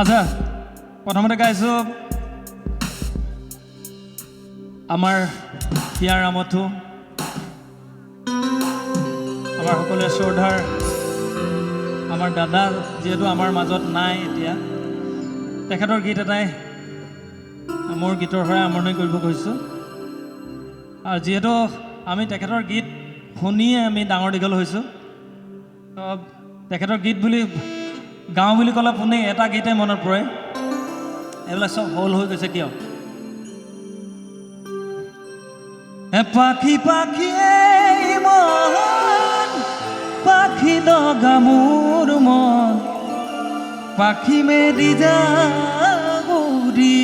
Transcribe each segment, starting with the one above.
আচ্ছা প্ৰথমতে গাইছোঁ আমাৰ হিয়াৰ আমঠু আমাৰ সকলোৱে শ্ৰদ্ধাৰ আমাৰ দাদা যিহেতু আমাৰ মাজত নাই এতিয়া তেখেতৰ গীত এটাই মোৰ গীতৰ পৰা আৰম্ভণি কৰিব খুজিছোঁ আৰু যিহেতু আমি তেখেতৰ গীত শুনিয়ে আমি ডাঙৰ দীঘল হৈছোঁ তেখেতৰ গীত বুলি গাঁও বুলি ক'লে পোনে এটা গীতে মনত পৰে এইবিলাক চব হল হৈ গৈছে কিয় পাখি পাখি মন পাখি লগা মোৰ মন পাখি মেলি যা উৰি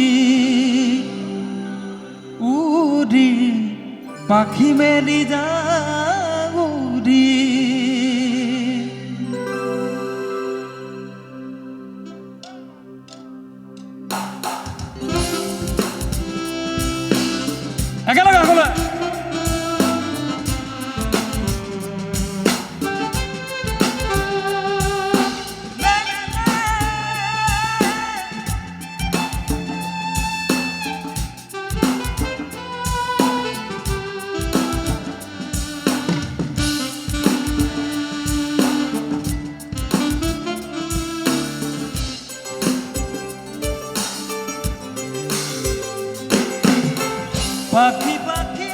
উৰি পাখি মেলি যা উৰি একেলগে সকলোৱে পাখি পাখি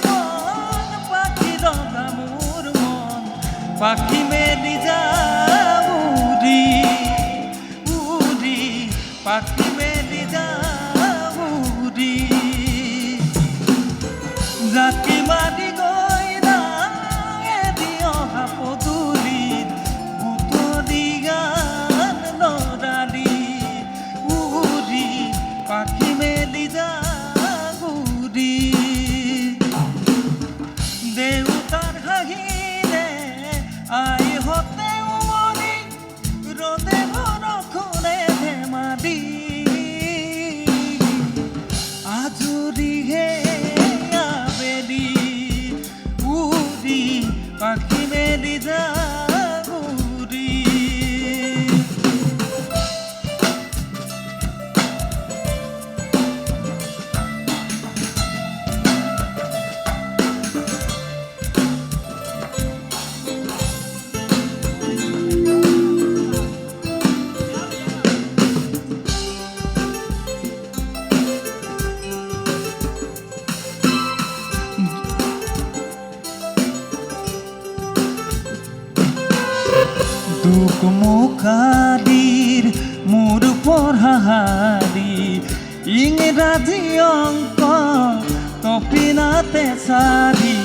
মন পাখি লগা মোৰ মন পাখি মেলি যা উৰি উৰি পাখি মেলি যা উৰি জাতি মাৰি গৈ এদি অহা পদূলিত বুটলি গান লৰালি উৰি পাখি মেলি যা দেউতাৰ হাঁহিৰে আই হতে উমনি ৰদে বৰষুণে ধেমালি আজৰিহে আবেলি উৰি পাখি মেলি যা উৰি দুখ মুখাদিৰ মোৰ পঢ়াহাৰী ইংৰাজী অংক কপিনাতে চাৰি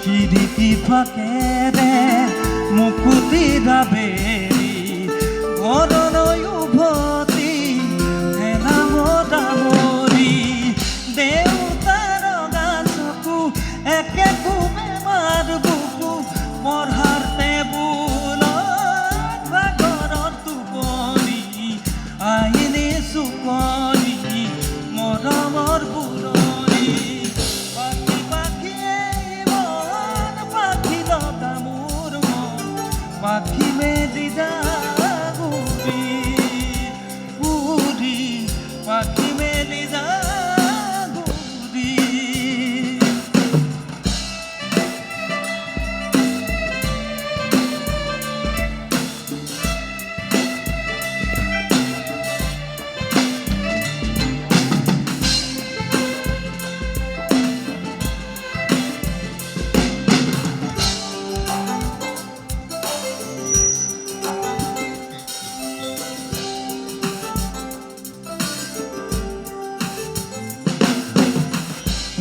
খিৰিকী ফাকেৰে মুকুতি দাবেৰি ঘৰলৈ উভতি হেলা মদামৰি দেউতাৰ ৰঙা চকু একে বেমাৰ বুকু পঢ়াৰ টেবুল আইনে চুকনি মৰমৰ বুৰণি পাখি পাখি মন পাখি লগা মোৰ মন পাখি মেলি যা উৰি উৰি পাখি মেলি যা উৰি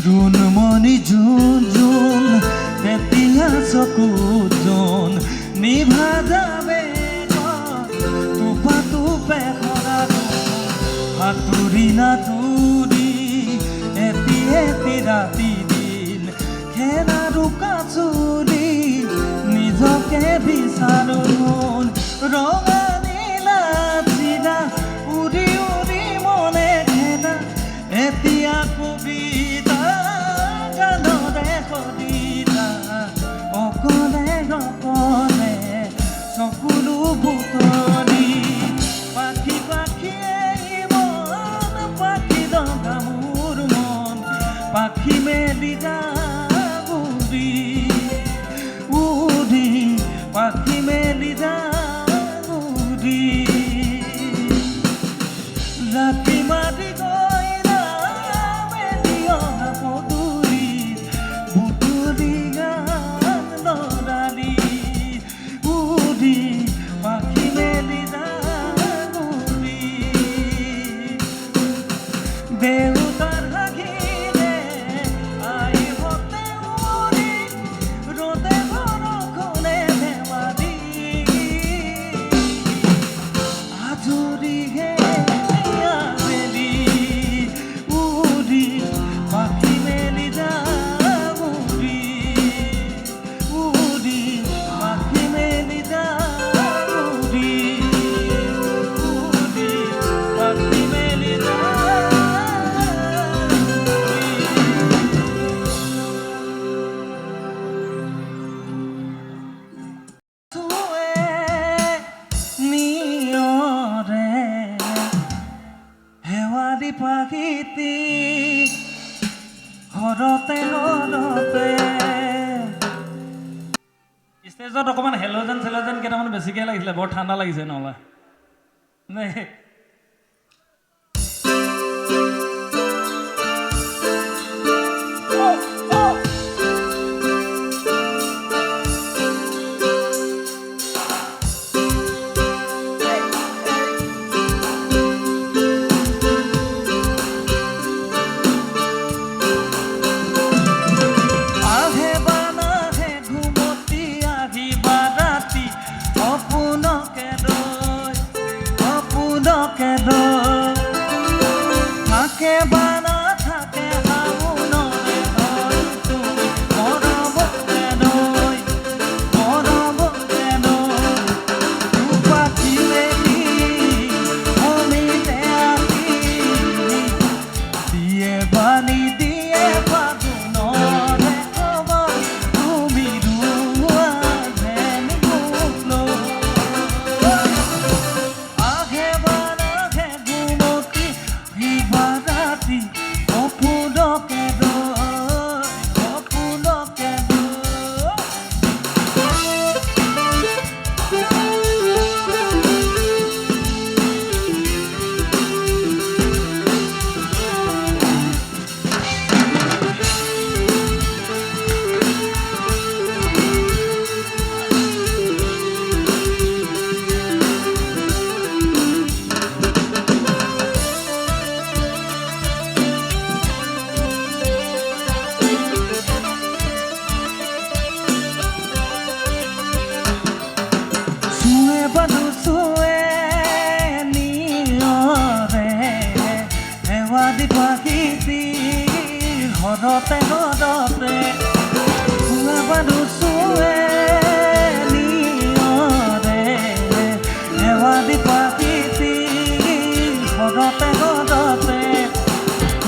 ৰুণমণি জোন জোন তেতিয়া চকু জোন নিভা যাবে টোপা টোপে সৰা সাঁতুৰি নাতুৰি এটি এটি ৰাতি দিন খেলাৰো কাচুৰি নিজকে বিচাৰো ৰঙা নীলা চিলা উৰি উৰি মনে খেলা এতিয়া কবিতা গানৰে কবিতা অকলে অকলে চকুলো বুটলি পাখি পাখি পাখি মেলি যাবুৰি ৰাতি মাতি গইলা মেলি অহা পদূলি বুটুলি গান লৰালি উৰি পাখি মেলি যাবুৰি দেউতাৰ হাগিৰে আহিবতে উৰি ৰ'দে বৰষুণে ধেমালি আজৰিহে আবেলি উৰি পাখি মেলি যাবুৰি উৰি পাখি মেলি যাবুৰি উৰি পাখি মেলি শেৱালি পাখিতি ঘৰতে ঘৰতে ষ্টেজত অকণমান হেল'জেন চেল'জেন কেইটামান বেছিকৈ লাগিছিলে বৰ ঠাণ্ডা লাগিছে নহ'লে নে থাকে বানা থাকে হাউনৰে ধৰতো মৰমতে নৈ মৰমতে নৈ দুপাখি মেলি অমিতে আতি দিয়ে বালি দিয়ে ফাগুনৰে খবৰ তুমি ৰুৱা যেন মোলৈ আহে বানাহে ঘুমতি বাৰাতি অপুলকে অপুলকে শেৱালি পাখিতি ঘৰতে ঘৰতে বানু চুৱে নিয়ৰে শেৱালি পাখিতি ঘৰতে ঘৰতে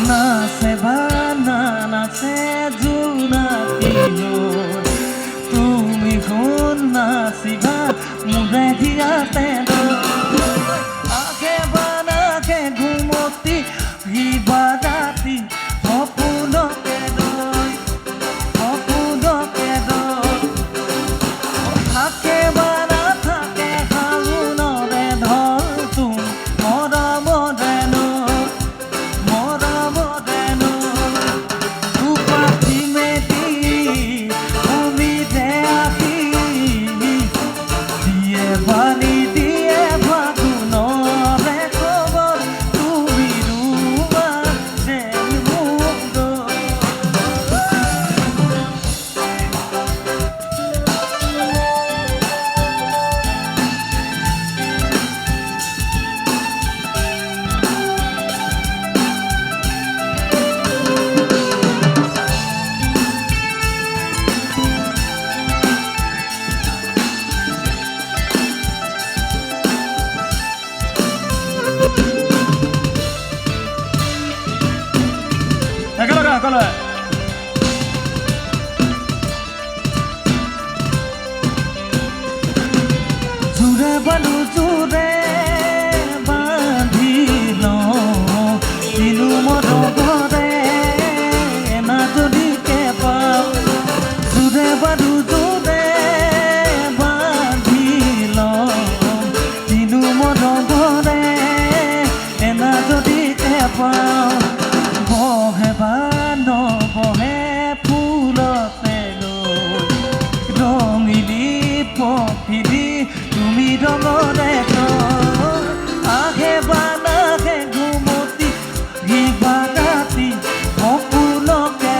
নাচে ভানা নাচে জোনাকী তুমি কোন নাচিবা মোৰে দিয়াতে আগে বানাকে ঘুমতি বাৰাতি অপুলকে নৈ অপুলকে নৈ থাকে বানা থাকে হাউনৰে ধৰতো মৰমতে নৈ মৰমতে নৈ দুপাখি মেলি অমিতে আতি দিয়ে বালি দিয়ে ফাগুনৰে খবৰ তুমি ৰুৱা যেন মোলৈ একেলগে সকলোৱে জোৰে বালু জোৰে বান্ধি লওঁ দিলো মৰমৰে এনা যদিকে পাওঁ জোৰে বালু জোৰে বান্ধি পখিলি তুমি ৰঙৰে আহে বানাহে ঘুমতি কিবা ৰাতি সপোনকে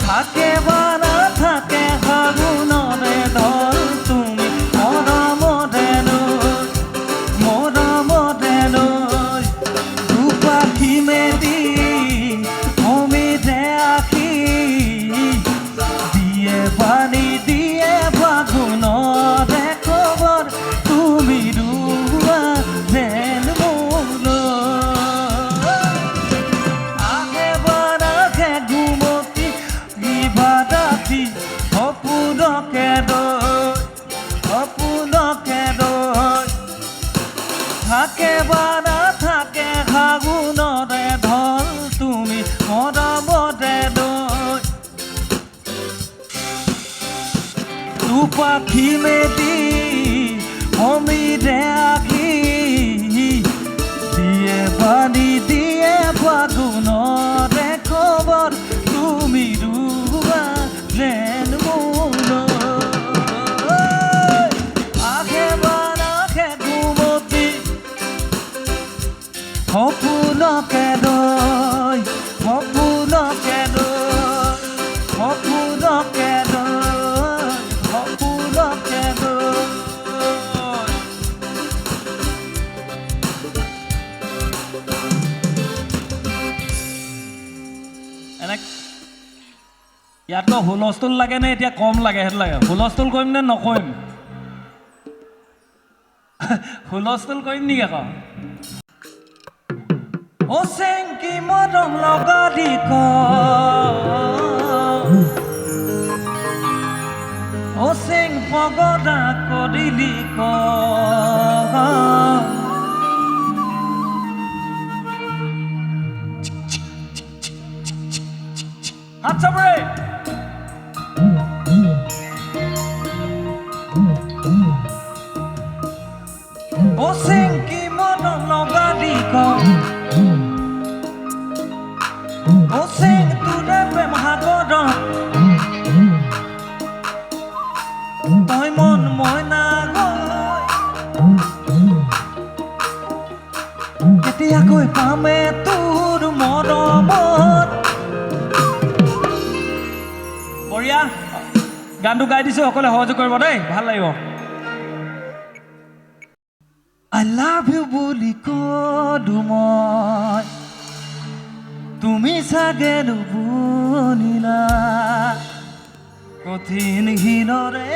থাকে বা নাথাকে ফাগুনৰে ধল তুমি মৰমতে লৈ দুপাখি মেলি অমিতে আখি দিয়ে পানী দিয়ে ফাগুনৰে খবৰ তুমি ৰুৱা যেন আগে বাৰাখে ঘুমতি কিবা ৰাতি সপোনকে লৈ থাকে বা নাথাকে ফাগুনৰে ধল তুমি মৰমতে লৈ দুপাখি মেলি অমিতে আখি দিয়ে পানী দিয়ে ফাগুনৰে খবৰ তুমি ৰুৱা যেন আগে বাৰাখে ঘুমতি সপোনকে লৈ ইয়াতকৈ হুলস্থুল লাগে নে এতিয়া কম লাগে সেইটো লাগে হুলস্থুল কৰিম নে নকৰিম হুলস্থুল কৰিম নেকি আকৌ ও চেংকি মৰম লগালি ও চেং পগদা কৰিলি হাত চাপৰে ও চেংকি মৰম লগালি ও চেং তোৰে প্ৰেম সাগৰত তই মন মইনা গৈ কেতিয়াকৈ পামে তোৰ মৰমত বঢ়িয়া গানটো গাই দিছো সকলোৱে সহযোগ কৰিব দেই ভাল লাগিব I love you বুলি কলো মই তুমি চাগে নুবুজিলা কঠিন হীনৰে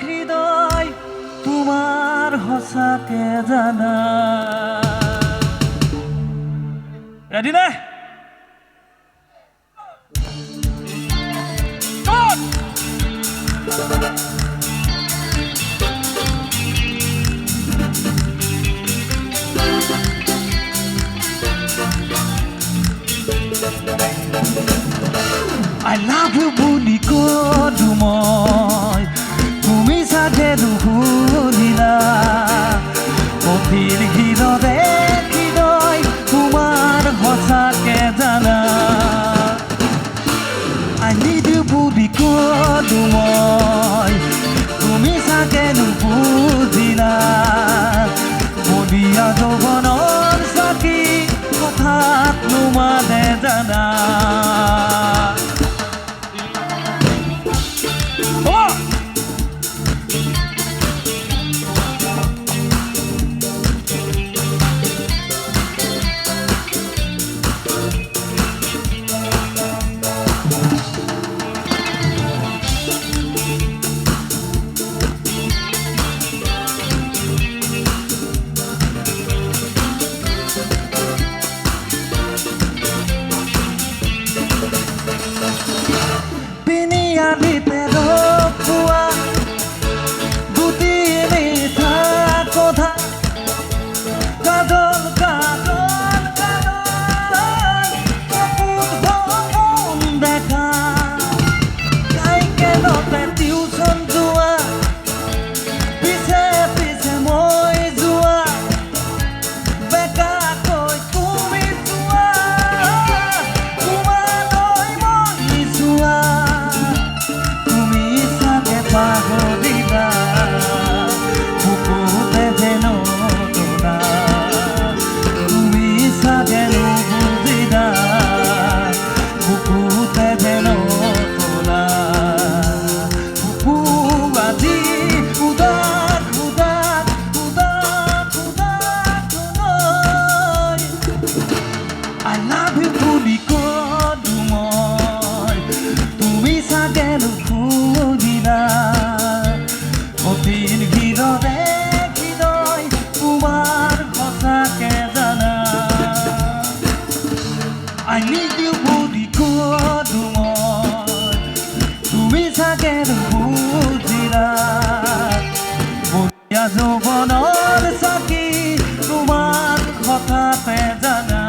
হৃদয় তোমাৰ সঁচাকে জানা ৰেডি নে I love you বুলি কলো মই তুমি চাগে নুবুজিলা কঠিন হৃদয় হৃদয় তোমাৰ সঁচাকে জানা I need you বুলি কলো মই তুমি চাগে নুবুজিলা বলিয়া যৌৱনৰ চাকি কথাত নুমানে জানা চাগে নুসুধিলা কঠিন হৃদয়ে হৃদয় তোমাৰ সঁচাকে জানা I need you বুলি কলো মই তুমি চাগে নুবুজিলা বলীয়া যৌৱনৰ চাকি তোমাৰ কথাতে জানা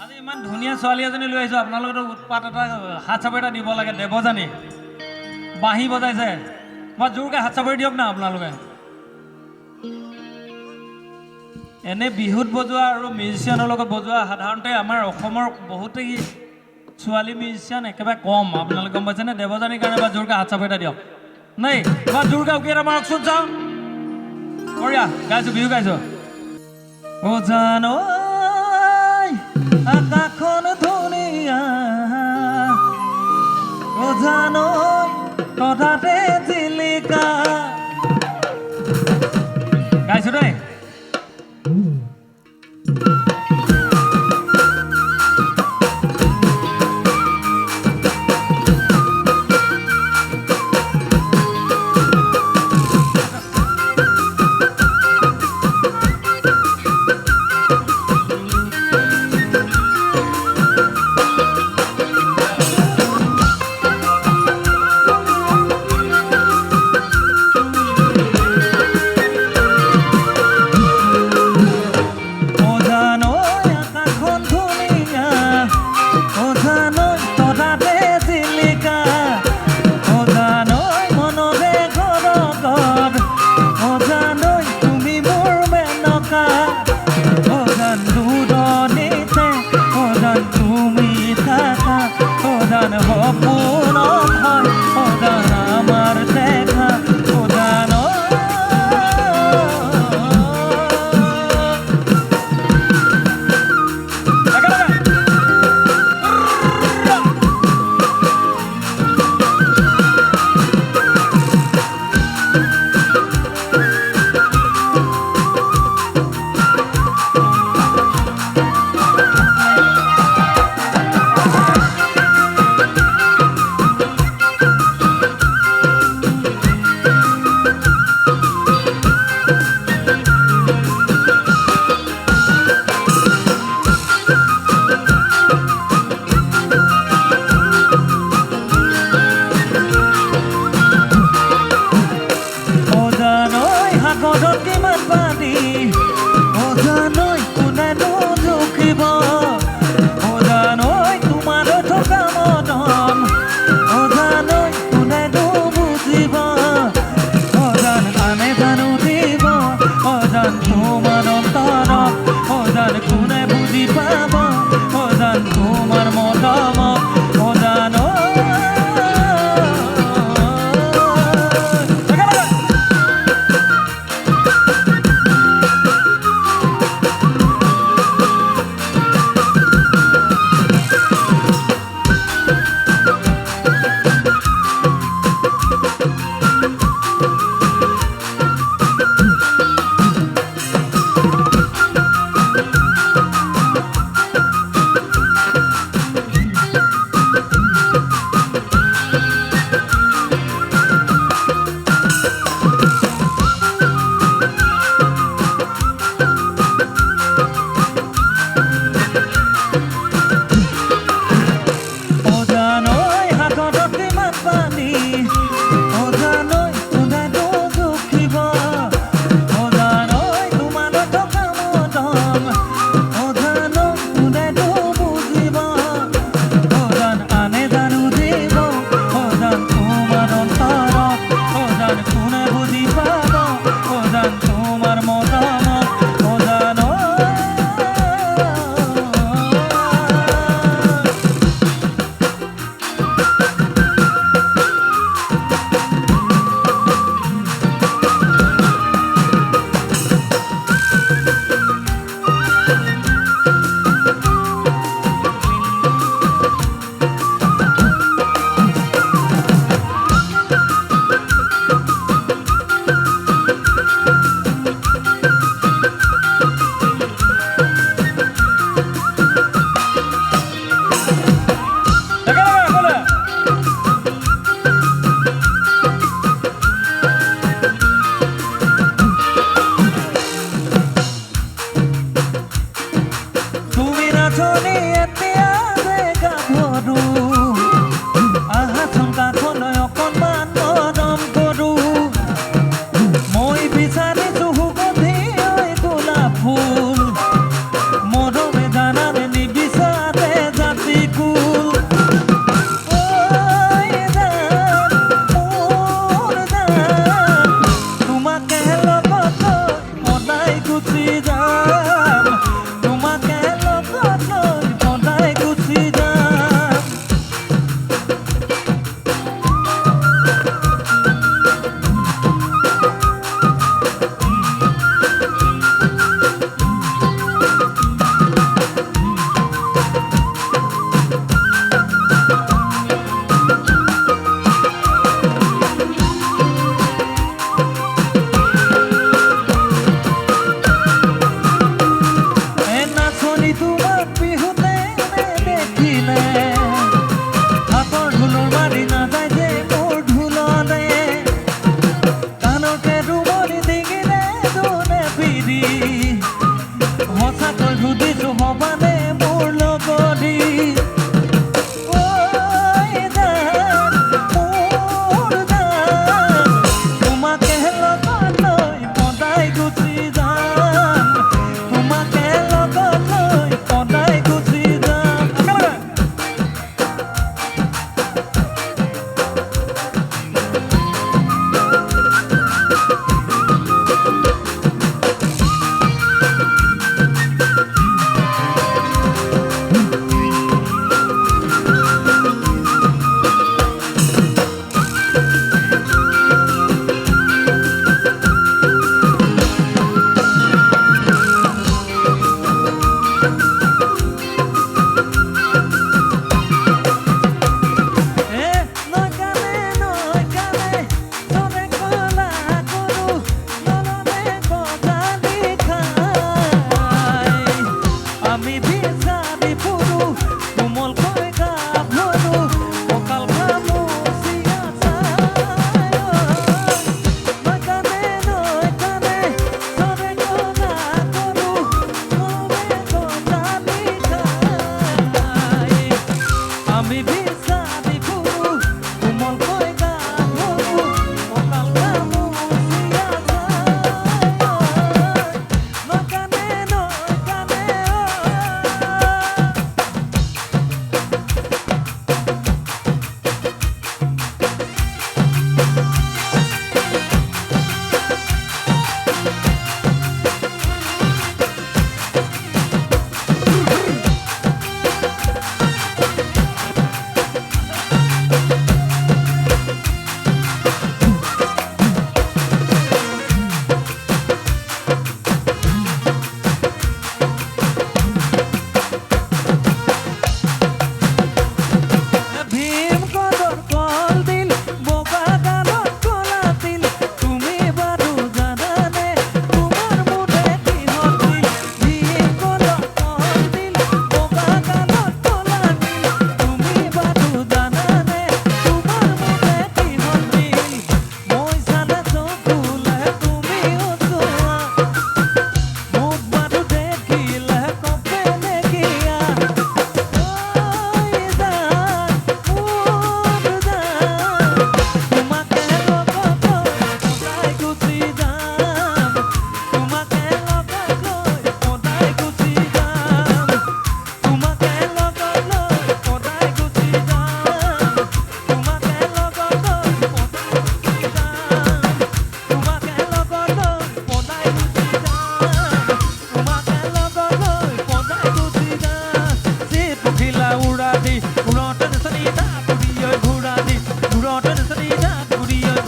আজি ইমান ধুনীয়া ছোৱালী এজনী লৈ আহিছোঁ আপোনালোকৰ উৎপাত এটা হাত চাপৰি এটা দিব লাগে দেৱজানী বাঁহী বজাইছে মই জোৰকৈ হাত চাপৰি দিয়ক না আপোনালোকে এনে বিহুত বজোৱা আৰু মিউজিচিয়ানৰ লগত বজোৱা সাধাৰণতে আমাৰ অসমৰ বহুতেই ছোৱালী মিউজিচিয়ান একেবাৰে কম আপোনালোকে গম পাইছেনে দেৱজানীৰ কাৰণে বা জোৰকৈ হাত চাপৰি এটা দিয়ক নাই বা জোৰকৈ উকিয়াই এটা মাৰকচোন চাওঁ বঢ়িয়া গাইছোঁ বিহু গাইছোঁ অ জানো আকাশখন ধুনীয়া অ জানো কথাতে জিলিকা গাইছোঁ দেই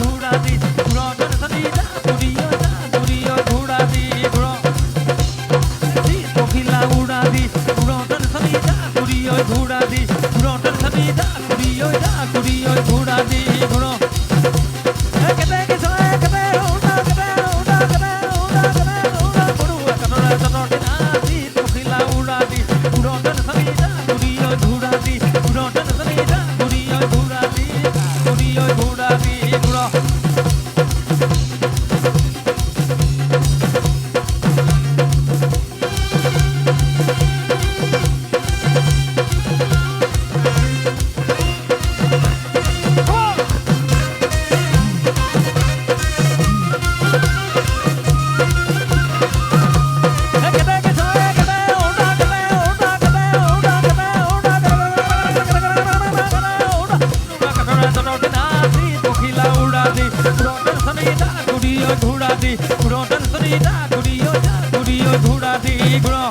ঘোড়া দি ঘুরো টেনশনি যা ঘুরিও ঘোড়া দি ঘুরো পখিলা উড়া দি ঘুরো টেনশনি যা ঘুরিও ঘোড়া দি ঘুরো টেনশনি যা ঘুরিও ঘোড়া দি ঘুরো কেতে কিছু কেতে উড়া কেতে উড়া কেতে উড়া কেতে উড়া বড়ু কাটরা চটটি না দি পখিলা উড়া দি ঘুরো টেনশনি যা ঘুরিও ঘোড়া দি ঘুরো টেনশনি যা ঘুরিও ঘোড়া দি ঘুরো ঘোড়া দি ঘুরো টেনশনি যা ঘুরিও ঘোড়া দি ঘুরো